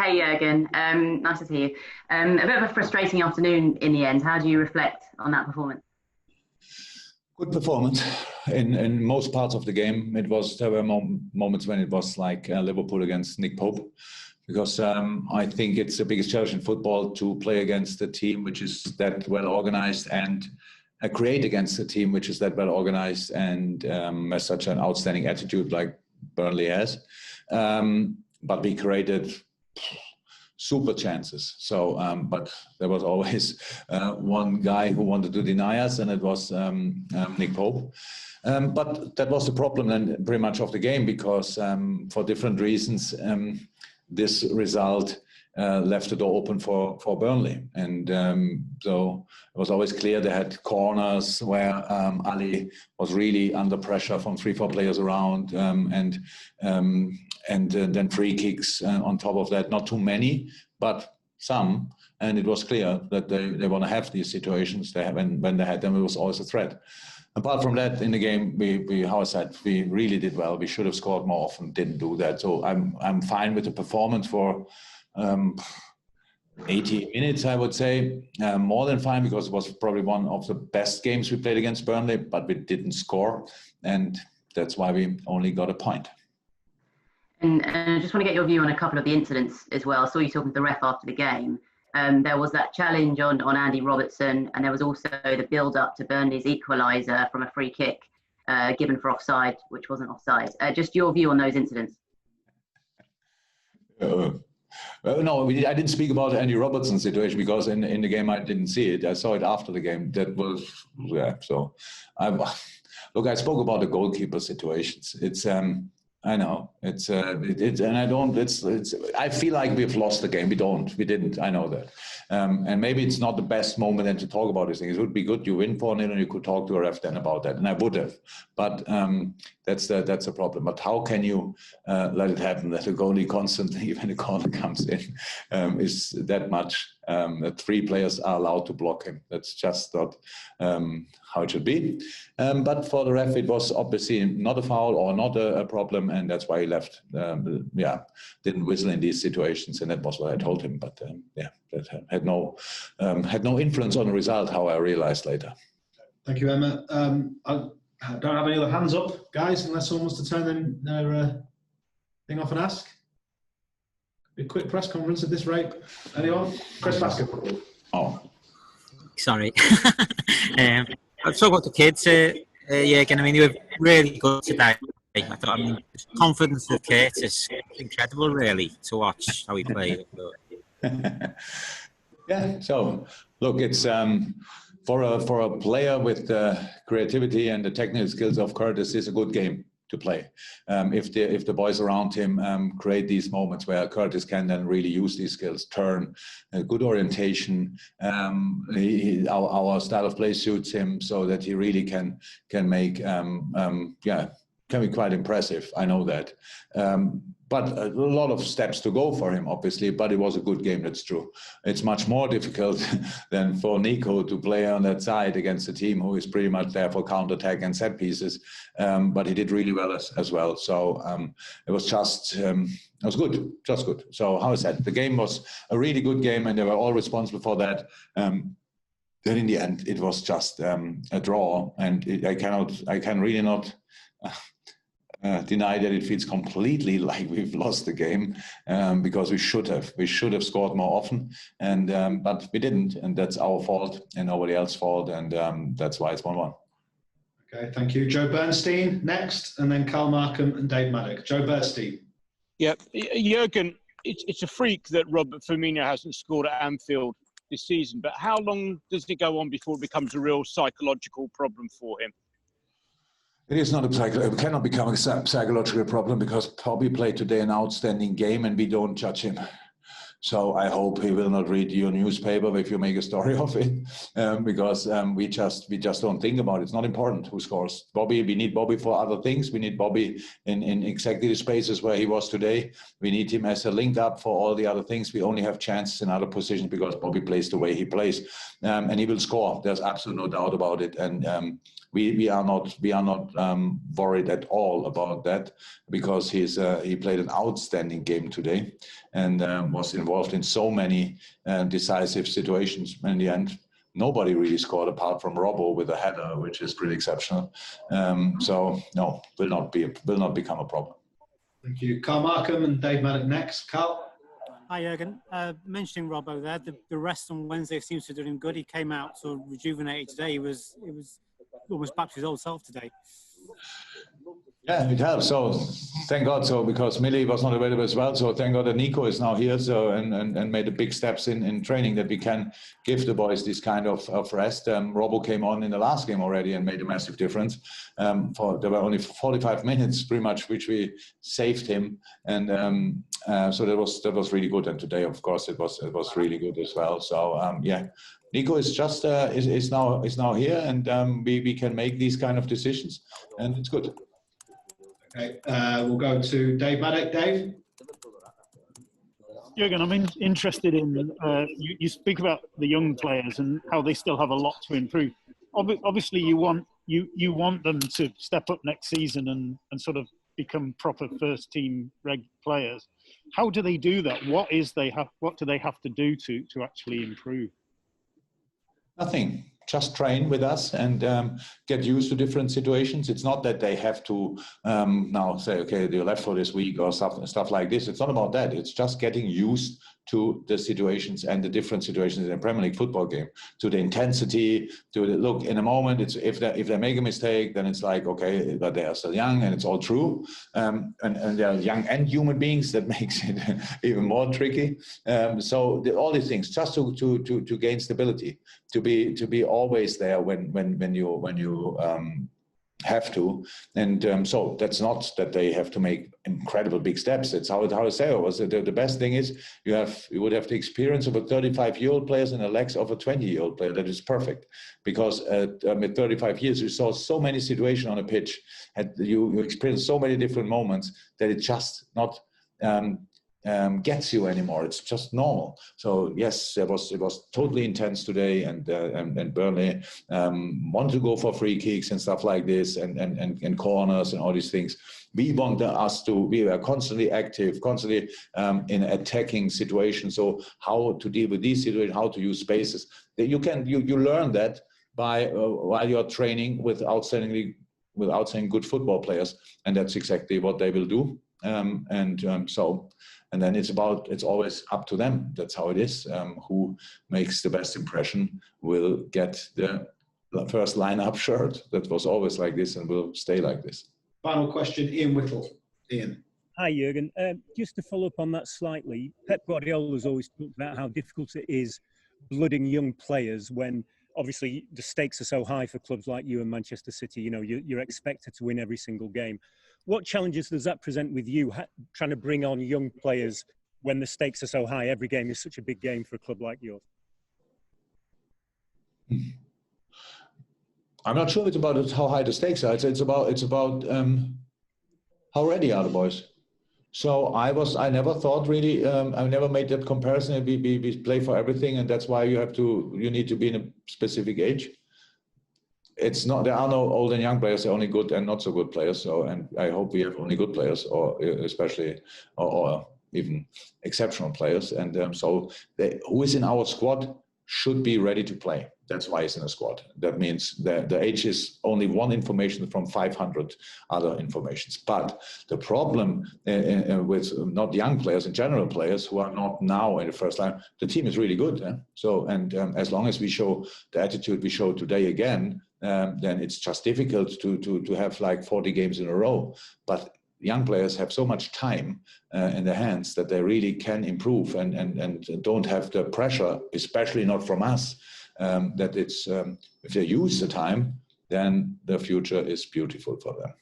Hey Jurgen, nice to see you. A bit of a frustrating afternoon in the end. How do you reflect on that performance? Good performance in most parts of the game. There were moments when it was like Liverpool against Nick Pope, because I think it's the biggest challenge in football to play against a team which is that well organized and create against a team which is that well organized and has such an outstanding attitude like Burnley has. But we created super chances. So, but there was always one guy who wanted to deny us, and it was Nick Pope. But that was the problem then pretty much of the game, because for different reasons, this result left the door open for Burnley. And so it was always clear they had corners where Ali was really under pressure from 3-4 players around, and then free kicks on top of that. Not too many, but some. And it was clear that they want to have these situations. When they had them, it was always a threat. Apart from that, in the game, how I said, we really did well. We should have scored more often, didn't do that. So I'm fine with the performance for 80 minutes, I would say. More than fine, because it was probably one of the best games we played against Burnley, but we didn't score. And that's why we only got a point. And I just want to get your view on a couple of the incidents as well. I saw you talking to the ref after the game. There was that challenge on Andy Robertson, and there was also the build-up to Burnley's equaliser from a free kick given for offside, which wasn't offside. Just your view on those incidents. No, I didn't speak about Andy Robertson's situation, because in the game I didn't see it. I saw it after the game. That was, yeah. So, look, I spoke about the goalkeeper situations. It's I know and I don't. I feel like we've lost the game. We didn't. I know that. And maybe it's not the best moment then to talk about these things. It would be good you win 4-0 and you could talk to a ref then about that, and I would have. But that's a problem. But how can you let it happen that a goalie constantly, when the corner comes in, is that much that 3 players are allowed to block him? That's just not how it should be. But for the ref, it was obviously not a foul or not a problem, and that's why he left. Didn't whistle in these situations, and that was what I told him. But that had no influence on the result, how I realized later. Thank you, Emma. I don't have any other hands up, guys, unless someone wants to turn their thing off and ask. A quick press conference at this rate. Anyone? Chris Basketball. Oh. Sorry. I've talked about the kids again. I mean, they were really good today. I thought, the confidence of Kurt is incredible, really, to watch how he played. Yeah, so look, it's for a player with the creativity and the technical skills of Curtis, is a good game to play. If the boys around him create these moments where Curtis can then really use these skills, turn, good orientation. Our style of play suits him so that he really can make can be quite impressive. I know that. But a lot of steps to go for him, obviously, but it was a good game, that's true. It's much more difficult than for Nico to play on that side against a team who is pretty much there for counter-attack and set pieces. But he did really well as well. So it was it was good, just good. So how I said, the game was a really good game, and they were all responsible for that. Then in the end, it was just a draw, and I can really not deny that it feels completely like we've lost the game, because we should have scored more often, and but we didn't, and that's our fault and nobody else's fault, and that's why it's 1-1. Okay, thank you. Joe Bernstein next, and then Carl Markham and Dave Maddock. Joe Bernstein. Yeah, Jurgen, it's a freak that Roberto Firmino hasn't scored at Anfield this season, but how long does it go on before it becomes a real psychological problem for him? It is not it cannot become a psychological problem, because Bobby played today an outstanding game and we don't judge him. So I hope he will not read your newspaper if you make a story of it, because we just don't think about it. It's not important who scores. Bobby, we need Bobby for other things. We need Bobby in exactly the spaces where he was today. We need him as a link up for all the other things. We only have chances in other positions because Bobby plays the way he plays, and he will score. There's absolutely no doubt about it. And we are not worried at all about that, because he played an outstanding game today, and was involved in so many decisive situations. In the end, nobody really scored apart from Robbo with a header, which is pretty exceptional. So no, will not become a problem. Thank you. Carl Markham and Dave Maddock next. Carl. Hi, Jurgen. Mentioning Robbo there, the rest on Wednesday seems to do him good. He came out sort of rejuvenated today. It was almost back to his old self today. Yeah, it helps. So thank God. So because Millie was not available as well. So thank God that Nico is now here. So and made the big steps in training, that we can give the boys this kind of rest. Robbo came on in the last game already and made a massive difference. There were only 45 minutes pretty much, which we saved him. And so that was really good. And today, of course, it was really good as well. So yeah. Nico is just is now here, and we can make these kind of decisions, and it's good. Okay, we'll go to Dave Maddock. Dave? Jurgen, I'm interested in, you speak about the young players and how they still have a lot to improve. Obviously, you want them to step up next season and sort of become proper first team players. How do they do that? What do they have to do to actually improve? Nothing. Just train with us and get used to different situations. It's not that they have to now say, okay, you're left for this week or stuff like this. It's not about that. It's just getting used to the situations and the different situations in a Premier League football game, to the intensity, to the look. In a moment, it's if they make a mistake, then it's like, okay, but they are still young, and it's all true. And they are young and human beings. That makes it even more tricky. So all these things, just to gain stability, to be always there when you have to, and so that's not that they have to make incredible big steps. It's how I say it was. The best thing is you would have the experience of a 35-year-old player and the legs of a 20-year-old player. That is perfect, because at 35 years you saw so many situations on a pitch, and you experienced so many different moments that it just not gets you anymore. It's just normal. So yes, it was totally intense today, and Burnley want to go for free kicks and stuff like this, and corners and all these things. We want we were constantly active, constantly in attacking situations. So how to deal with these situations, how to use spaces. You learn that by while you're training with outstanding good football players, and that's exactly what they will do. And then it's always up to them. That's how it is. Who makes the best impression will get the first lineup shirt. That was always like this and will stay like this. Final question, Ian Whittle. Ian. Hi, Jurgen. Just to follow up on that slightly, Pep Guardiola has always talked about how difficult it is blooding young players when obviously the stakes are so high for clubs like you and Manchester City. You know, you're expected to win every single game. What challenges does that present with you, trying to bring on young players when the stakes are so high? Every game is such a big game for a club like yours. I'm not sure it's about how high the stakes are. It's about how ready are the boys. So I never thought really. I never made that comparison. We play for everything, and that's why you need to be in a specific age. It's not, there are no old and young players, there are only good and not so good players. So, and I hope we have only good players, or especially, or even exceptional players. And so who is in our squad should be ready to play. That's why he's in a squad. That means the age is only one information from 500 other informations. But the problem with not young players, in general players who are not now in the first line, the team is really good. So, and as long as we show the attitude we showed today again, then it's just difficult to have like 40 games in a row. But young players have so much time in their hands that they really can improve and don't have the pressure, especially not from us, that it's if they use the time, then the future is beautiful for them.